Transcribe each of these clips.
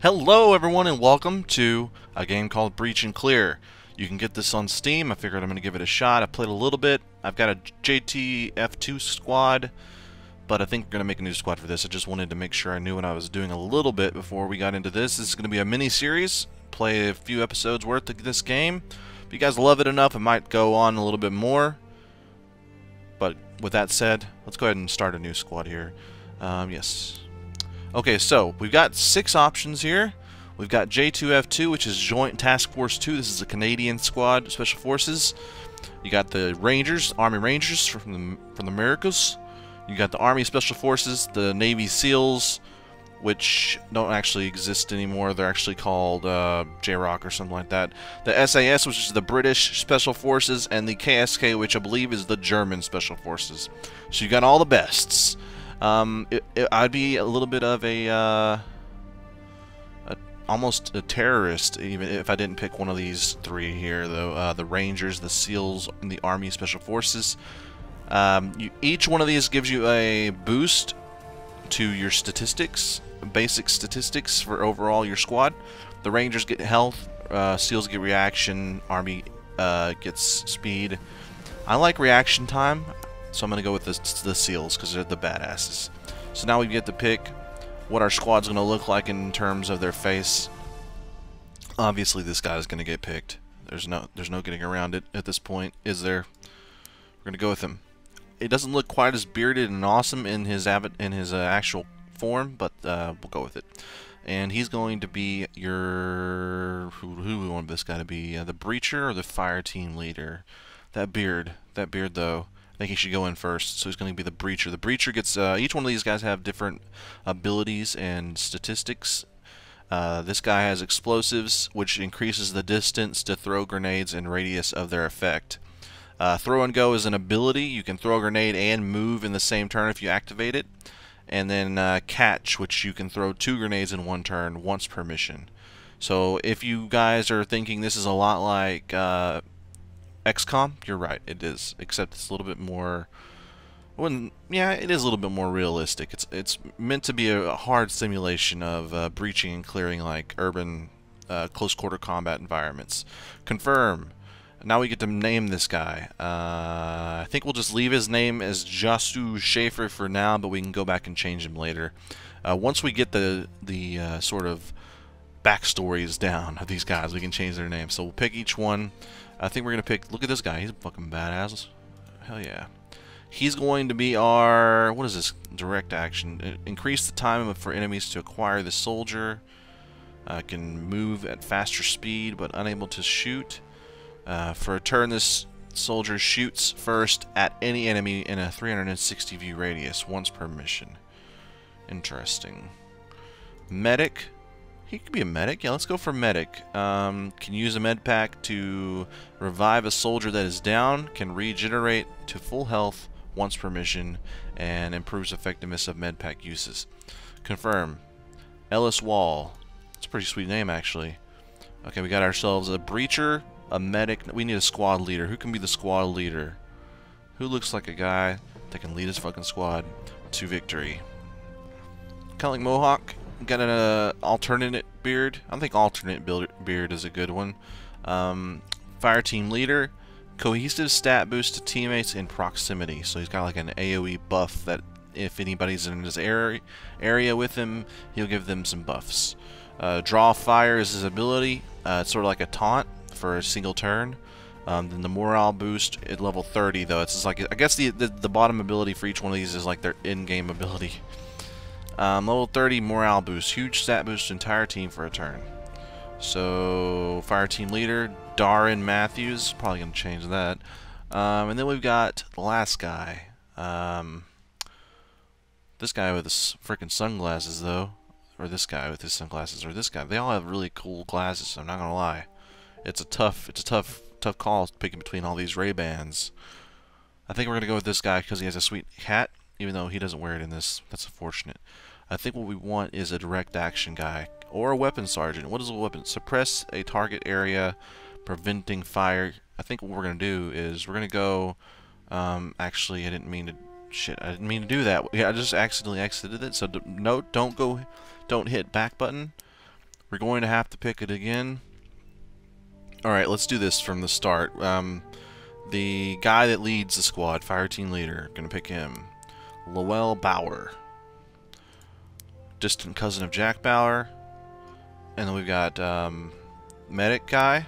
Hello everyone and welcome to a game called Breach and Clear. You can get this on Steam. I figured I'm going to give it a shot. I played a little bit. I've got a JTF2 squad, but I think we're going to make a new squad for this. I just wanted to make sure I knew what I was doing a little bit before we got into this. This is going to be a mini-series. Play a few episodes worth of this game. If you guys love it enough, it might go on a little bit more. But with that said, let's go ahead and start a new squad here. Yes. Okay, so we've got 6 options here. We've got J2F2, which is Joint Task Force 2. This is a Canadian squad, Special Forces. You got the Rangers, Army Rangers from the Amuricuh. You got the Army Special Forces, the Navy SEALs, which don't actually exist anymore. They're actually called J-Rock or something like that. The SAS, which is the British Special Forces, and the KSK, which I believe is the German Special Forces. So you got all the bests. I'd be a little bit of almost a terrorist even if I didn't pick one of these 3 here, though. The Rangers, the SEALs, and the Army Special Forces. Each one of these gives you a boost to your statistics, basic statistics for overall your squad. The Rangers get health, SEALs get reaction, Army gets speed. I like reaction time, so I'm going to go with the SEALs because they're the badasses. So now we get to pick what our squad's going to look like in terms of their face. Obviously this guy's going to get picked. There's no getting around it at this point, is there? We're going to go with him. It doesn't look quite as bearded and awesome in his actual form, but we'll go with it. And he's going to be your... Who do we want this guy to be? The Breacher or the Fire Team Leader? That beard though. I think he should go in first, so he's going to be the Breacher. The Breacher gets... each one of these guys have different abilities and statistics. This guy has explosives, which increases the distance to throw grenades and radius of their effect. Throw and go is an ability. You can throw a grenade and move in the same turn if you activate it. And then catch, which you can throw 2 grenades in one turn, once per mission. So if you guys are thinking this is a lot like XCOM, you're right, it is. Except it's a little bit more... yeah, it is a little bit more realistic. It's meant to be a hard simulation of breaching and clearing like urban close quarter combat environments. Confirm. Now we get to name this guy. I think we'll just leave his name as Jasu Schaefer for now, but we can go back and change him later. Once we get the sort of backstories down of these guys, we can change their names. So we'll pick each one. I think we're going to pick... Look at this guy. He's a fucking badass. Hell yeah. He's going to be our... What is this? Direct action. Increase the time for enemies to acquire the soldier. Can move at faster speed, but unable to shoot. For a turn, this soldier shoots first at any enemy in a 360 view radius, once per mission. Interesting. Medic. He could be a medic. Yeah, let's go for medic. Can use a med pack to revive a soldier that is down. Can regenerate to full health once per mission, and improves effectiveness of med pack uses. Confirm. Ellis Wall. That's a pretty sweet name, actually. Okay, we got ourselves a breacher. A medic. We need a squad leader. Who can be the squad leader? Who looks like a guy that can lead his fucking squad to victory? Kind of like Mohawk. Got an alternate beard. I think alternate beard is a good one. Fire team leader. Cohesive stat boost to teammates in proximity. So he's got like an AoE buff that if anybody's in his area with him, he'll give them some buffs. Draw fire is his ability. It's sort of like a taunt for a single turn. Then the morale boost at level 30, though. It's just like, I guess the bottom ability for each one of these is like their in-game ability. Level 30 morale boost, huge stat boost to entire team for a turn. So fire team leader Darren Matthews, probably gonna change that. And then we've got the last guy. This guy with his freaking sunglasses, though, or this guy with his sunglasses, or this guy. They all have really cool glasses. So I'm not gonna lie. It's a tough call picking between all these Ray-Bans. I think we're gonna go with this guy because he has a sweet hat, even though he doesn't wear it in this. That's unfortunate. I think what we want is a direct action guy or a weapon sergeant. What is a weapon? Suppress a target area, preventing fire. I think what we're gonna do is we're gonna go. Actually, I didn't mean to. Shit, I didn't mean to do that. Yeah, I just accidentally exited it. So no, don't hit back button. We're going to have to pick it again. Alright, let's do this from the start. The guy that leads the squad, fire team leader, gonna pick him. Lowell Bauer. Distant cousin of Jack Bauer. And then we've got medic guy.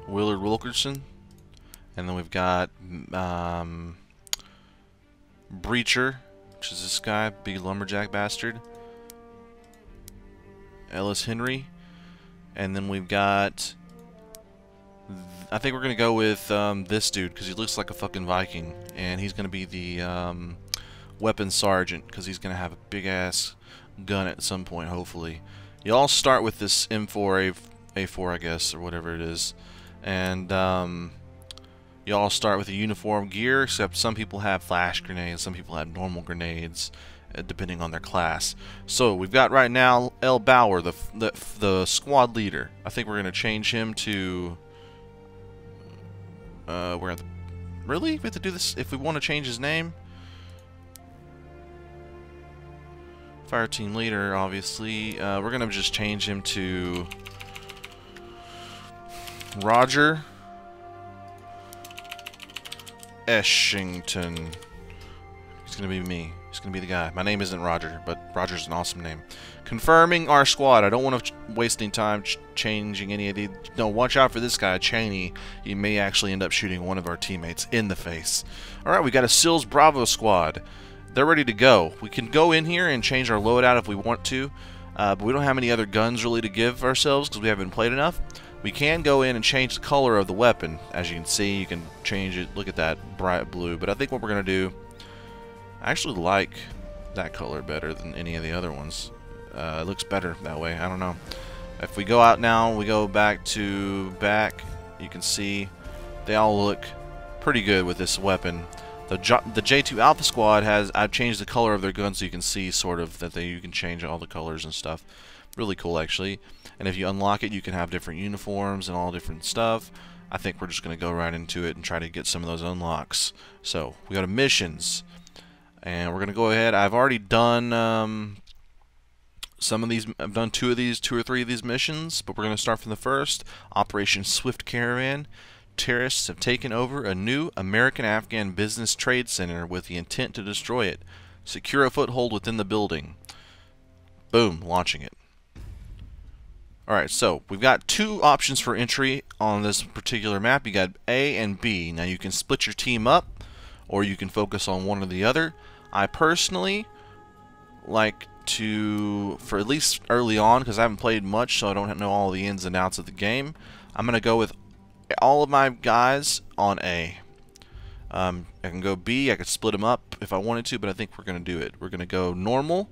Willard Wilkerson. And then we've got Breacher, which is this guy, big lumberjack bastard. Ellis Henry. And then we've got, I think we're going to go with this dude, because he looks like a fucking Viking. And he's going to be the weapons sergeant, because he's going to have a big-ass gun at some point, hopefully. You all start with this M4, A4, I guess, or whatever it is. And you all start with a uniform gear, except some people have flash grenades, some people have normal grenades, depending on their class. So we've got right now L. Bauer, the squad leader. I think we're going to change him to... really? We have to do this if we want to change his name? Fire team leader, obviously. We're going to just change him to... Roger Eshington. He's going to be me. He's going to be the guy. My name isn't Roger, but Roger's an awesome name. Confirming our squad. I don't want to waste any time changing any of these. No, watch out for this guy, Cheney. He may actually end up shooting one of our teammates in the face. Alright, we got a SEALs Bravo squad. They're ready to go. We can go in here and change our loadout if we want to, but we don't have any other guns really to give ourselves because we haven't played enough. We can go in and change the color of the weapon. As you can see, you can change it. Look at that bright blue. But I think what we're going to do, I actually like that color better than any of the other ones. It looks better that way. I don't know. If we go out now, we go back to back, you can see they all look pretty good with this weapon. The J2 Alpha Squad has, I've changed the color of their guns so you can see sort of that you can change all the colors and stuff. Really cool, actually. And if you unlock it, you can have different uniforms and all different stuff. I think we're just going to go right into it and try to get some of those unlocks. So, we go to missions. And we're going to go ahead. I've already done some of these. I've done two or three of these missions. But we're going to start from the first. Operation Swift Caravan. Terrorists have taken over a new American-Afghan business trade center with the intent to destroy it. Secure a foothold within the building. Boom. Launching it. Alright, so we've got two options for entry on this particular map. You got A and B. Now you can split your team up, or you can focus on one or the other. I personally like to, for at least early on, because I haven't played much, so I don't know all the ins and outs of the game, I'm going to go with all of my guys on A. I can go B, I could split them up if I wanted to, but I think we're going to do it. We're going to go normal.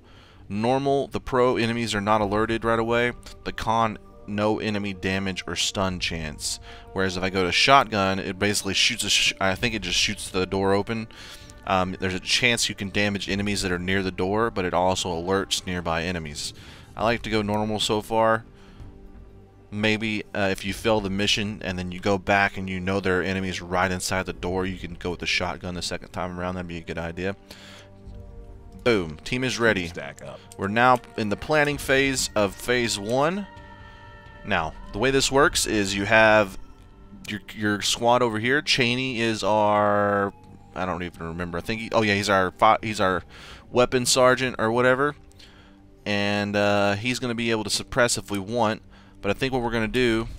Normal, the pro enemies are not alerted right away. The con, no enemy damage or stun chance. Whereas if I go to shotgun, it basically shoots I think it just shoots the door open. There's a chance you can damage enemies that are near the door, but it also alerts nearby enemies. I like to go normal so far. Maybe if you fail the mission and then you go back and you know there are enemies right inside the door, you can go with the shotgun the second time around. That'd be a good idea. Boom. Team is ready. Stack up. We're now in the planning phase of phase 1. Now, the way this works is you have your squad over here. Cheney is our, I don't even remember. I think he's our weapons sergeant or whatever. And he's going to be able to suppress if we want. But I think what we're going to do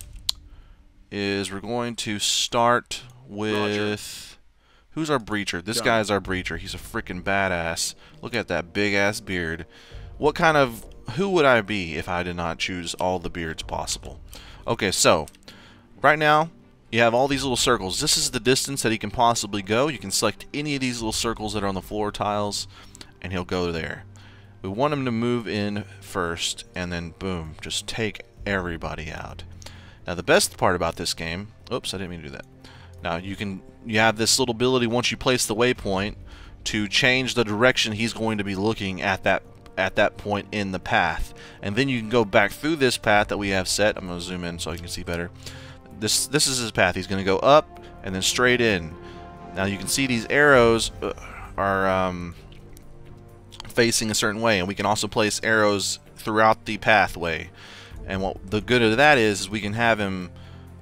is we're going to start with Roger. Who's our breacher? This guy's our breacher. He's a freaking badass. Look at that big ass beard. Who would I be if I did not choose all the beards possible? Okay, so right now you have all these little circles. This is the distance that he can possibly go. You can select any of these little circles that are on the floor tiles and he'll go there. We want him to move in first and then boom, just take everybody out. Now the best part about this game, oops, I didn't mean to do that. Now you have this little ability once you place the waypoint to change the direction he's going to be looking at that point in the path. And then you can go back through this path that we have set. I'm going to zoom in so you can see better. This is his path. He's going to go up and then straight in. Now you can see these arrows are facing a certain way, and we can also place arrows throughout the pathway. And what the good of that is we can have him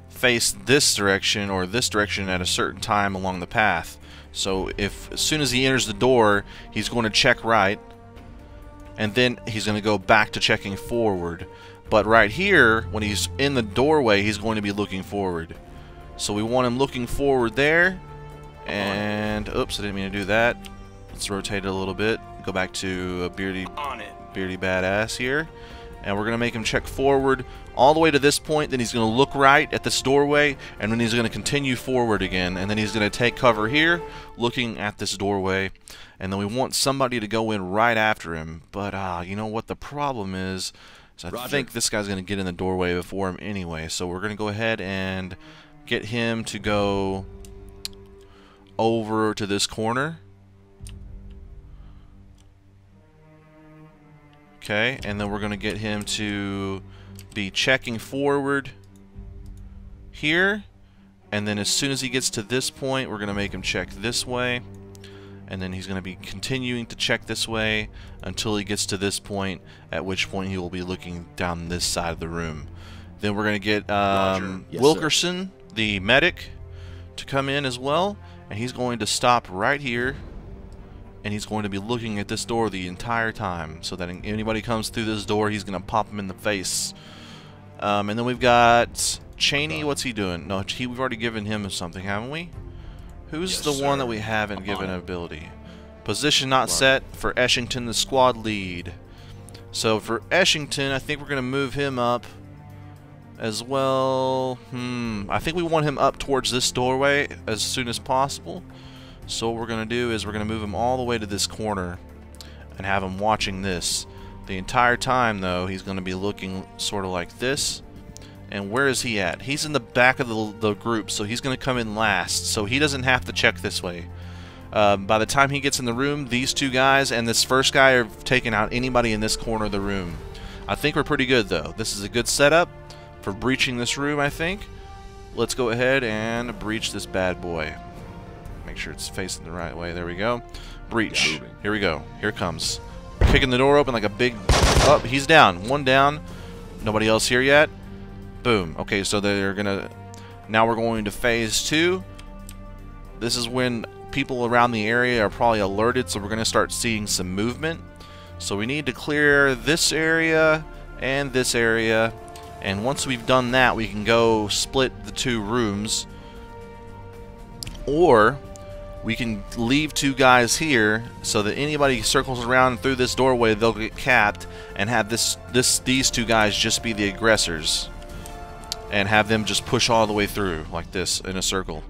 face this direction or this direction at a certain time along the path. So if as soon as he enters the door, he's going to check right, and then he's going to go back to checking forward. But right here, when he's in the doorway, he's going to be looking forward. So we want him looking forward there. And oops, I didn't mean to do that. Let's rotate it a little bit. Go back to a beardy badass here. And we're going to make him check forward all the way to this point. Then he's going to look right at this doorway, and then he's going to continue forward again. And then he's going to take cover here, looking at this doorway. And then we want somebody to go in right after him. But you know what the problem is I think this guy's going to get in the doorway before him anyway. So we're going to go ahead and get him to go over to this corner. Okay, and then we're going to get him to be checking forward here. And then as soon as he gets to this point, we're going to make him check this way. And then he's going to be continuing to check this way until he gets to this point, at which point he will be looking down this side of the room. Then we're going to get Yes, Wilkerson, the medic, to come in as well. And he's going to stop right here. And he's going to be looking at this door the entire time, so that anybody comes through this door, he's going to pop him in the face. And then we've got Cheney. What's he doing? No, we've already given him something, haven't we? Who's the one that we haven't given an ability? Position not set for Eshington, the squad lead. So for Eshington, I think we're going to move him up as well. I think we want him up towards this doorway as soon as possible. So what we're going to do is we're going to move him all the way to this corner and have him watching this. The entire time, though, he's going to be looking sort of like this. And where is he at? He's in the back of the group, so he's going to come in last. So he doesn't have to check this way. By the time he gets in the room, these two guys and this first guy are taking out anybody in this corner of the room. I think we're pretty good, though. This is a good setup for breaching this room, I think. Let's go ahead and breach this bad boy. Make sure it's facing the right way. There we go. Breach. Here we go. Here it comes. Kicking the door open like a big... Oh, he's down. One down. Nobody else here yet. Boom. Okay, so they're gonna... Now we're going to phase 2. This is when people around the area are probably alerted, so we're going to start seeing some movement. So we need to clear this area and this area. And once we've done that, we can go split the two rooms. Or we can leave two guys here so that anybody circles around through this doorway, they'll get capped, and have these two guys just be the aggressors. And have them just push all the way through like this in a circle.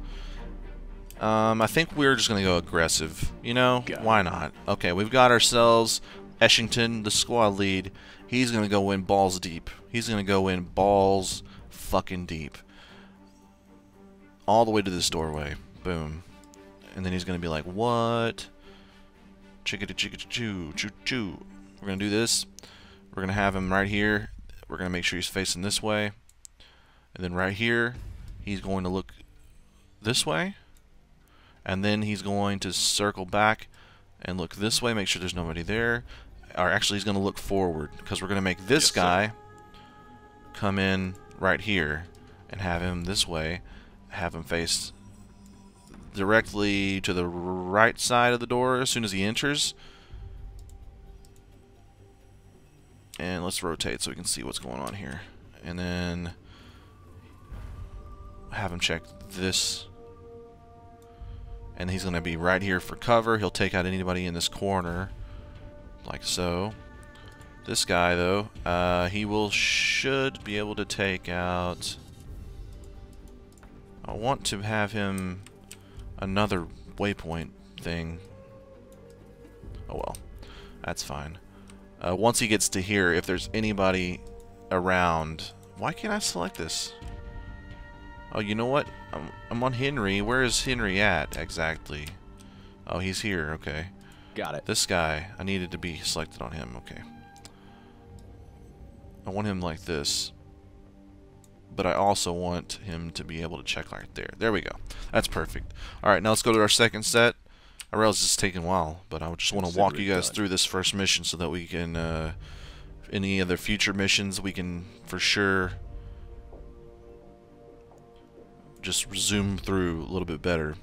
I think we're just going to go aggressive. You know, why not? Okay, we've got ourselves Eshington, the squad lead. He's going to go in balls deep. He's going to go in balls fucking deep. All the way to this doorway. Boom. And then he's going to be like, what? Chickadee chickadee choo choo choo. We're going to do this. We're going to have him right here. We're going to make sure he's facing this way. And then right here, he's going to look this way. And then he's going to circle back and look this way, make sure there's nobody there. Or actually, he's going to look forward, because we're going to make this guy come in right here and have him this way. Have him face directly to the right side of the door as soon as he enters. And let's rotate so we can see what's going on here. And then have him check this, and he's going to be right here for cover. He'll take out anybody in this corner like so. This guy, though, should be able to take out... I want to have him another waypoint thing. Oh well, that's fine. Once he gets to here, if there's anybody around... Why can't I select this? Oh, you know what? I'm on Henry. Where is Henry at, exactly? Oh, he's here. Okay. Got it. This guy, I needed to be selected on him. Okay. I want him like this. But I also want him to be able to check right there. There we go. That's perfect. Alright, now let's go to our second set. I realize it's taking a while, but I just want to walk you guys through this first mission so that we can, any other future missions, we can for sure just zoom through a little bit better.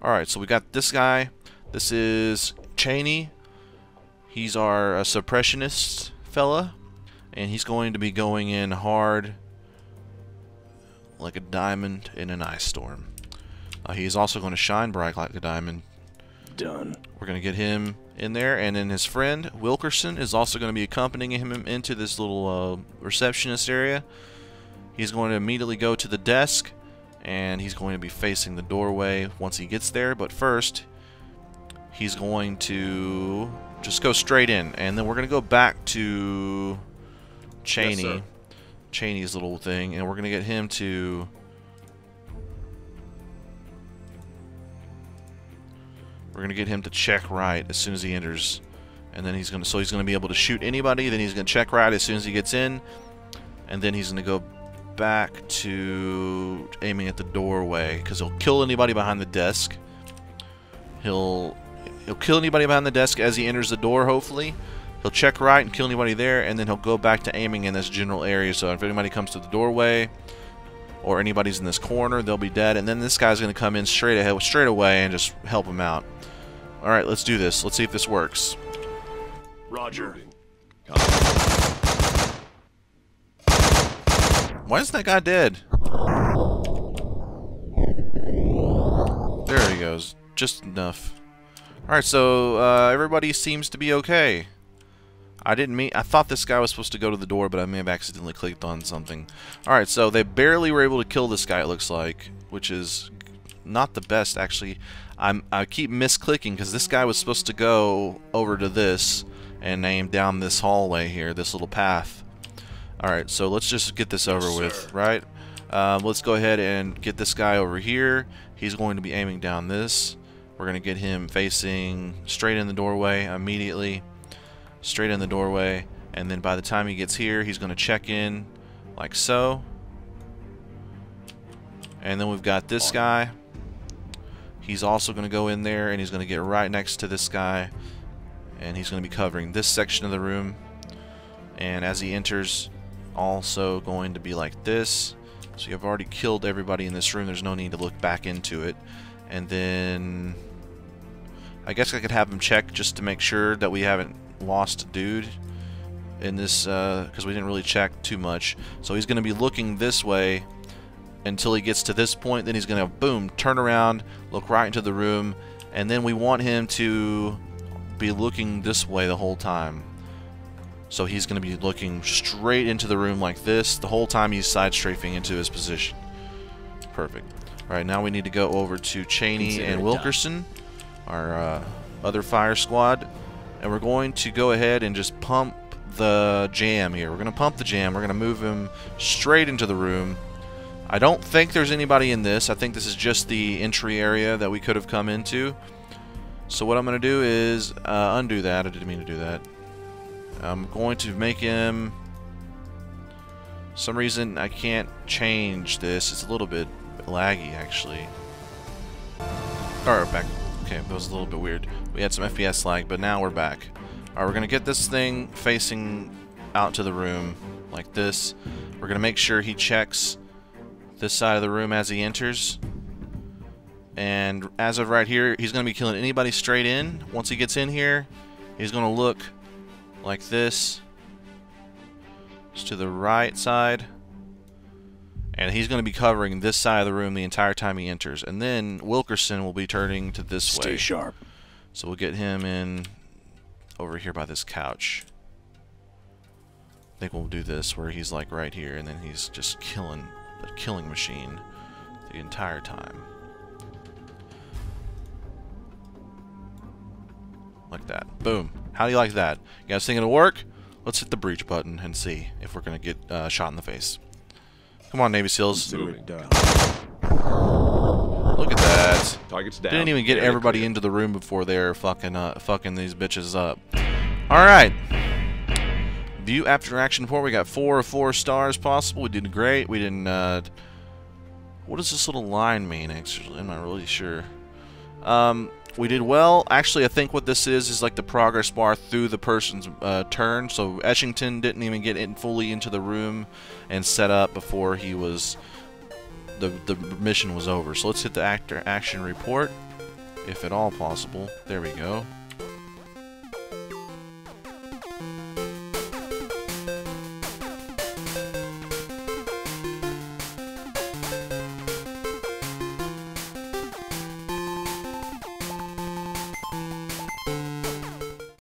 Alright, so we got this guy. This is Cheney. He's our suppressionist fella, and he's going to be going in hard like a diamond in an ice storm. He's also going to shine bright like a diamond. Done. We're going to get him in there, and then his friend Wilkerson is also going to be accompanying him into this little receptionist area. He's going to immediately go to the desk, and he's going to be facing the doorway once he gets there. But first, he's going to just go straight in, and then we're going to go back to Cheney. Yes, sir. Cheney's little thing, and we're going to get him to... We're going to get him to check right as soon as he enters. And then he's going to be able to shoot anybody. Then he's going to check right as soon as he gets in. And then he's going to go back to aiming at the doorway, because he'll kill anybody behind the desk. He'll kill anybody behind the desk as he enters the door, hopefully. He'll check right and kill anybody there, and then he'll go back to aiming in this general area. So if anybody comes to the doorway or anybody's in this corner, they'll be dead. And then this guy's going to come in straight away and just help him out. Alright, let's do this. Let's see if this works. Roger. Why is that guy dead? There he goes. Just enough. Alright, so everybody seems to be okay. I thought this guy was supposed to go to the door, but I may have accidentally clicked on something. Alright, so they barely were able to kill this guy, it looks like, which is not the best, actually. I keep misclicking because this guy was supposed to go over to this and aim down this hallway here, this little path. Alright, so let's just get this over with, right? Let's go ahead and get this guy over here. He's going to be aiming down this. We're going to get him facing straight in the doorway immediately. Straight in the doorway. And then by the time he gets here, he's going to check in like so. And then we've got this guy. He's also going to go in there, and he's going to get right next to this guy. And he's going to be covering this section of the room. And as he enters, also going to be like this. So you've already killed everybody in this room. There's no need to look back into it. And then I guess I could have him check just to make sure that we haven't lost a dude in this, because we didn't really check too much. So he's going to be looking this way until he gets to this point. Then he's going to, boom, turn around, look right into the room, and then we want him to be looking this way the whole time. So he's going to be looking straight into the room like this the whole time he's side-strafing into his position. Perfect. Alright, now we need to go over to Cheney and Wilkerson, our other fire squad, and we're going to go ahead and just pump the jam here. We're going to pump the jam. We're going to move him straight into the room. I don't think there's anybody in this. I think this is just the entry area that we could have come into. So what I'm going to do is undo that. I didn't mean to do that. I'm going to make him... For some reason I can't change this. It's a little bit laggy, actually. Alright, we're back. Okay, that was a little bit weird. We had some FPS lag, but now we're back. Alright, we're going to get this thing facing out to the room like this. We're going to make sure he checks this side of the room as he enters. And as of right here, he's going to be killing anybody straight in. Once he gets in here, he's going to look like this, just to the right side, and he's going to be covering this side of the room the entire time he enters. And then Wilkerson will be turning to this way. Stay sharp. So we'll get him in over here by this couch. I think we'll do this where he's like right here, and then he's just killing a killing machine the entire time. Like that. Boom. How do you like that? You guys think it'll work? Let's hit the breach button and see if we're going to get shot in the face. Come on, Navy SEALs. Look at that. Target's down. Didn't even get everybody into the room before they're fucking these bitches up. Alright. View after action report. We got 4 of 4 stars possible. We did great. We didn't... what does this little line mean, actually? I'm not really sure. We did well. Actually, I think what this is like the progress bar through the person's turn. So Etchington didn't even get in fully into the room and set up before he was the mission was over. So let's hit the action report, if at all possible. There we go.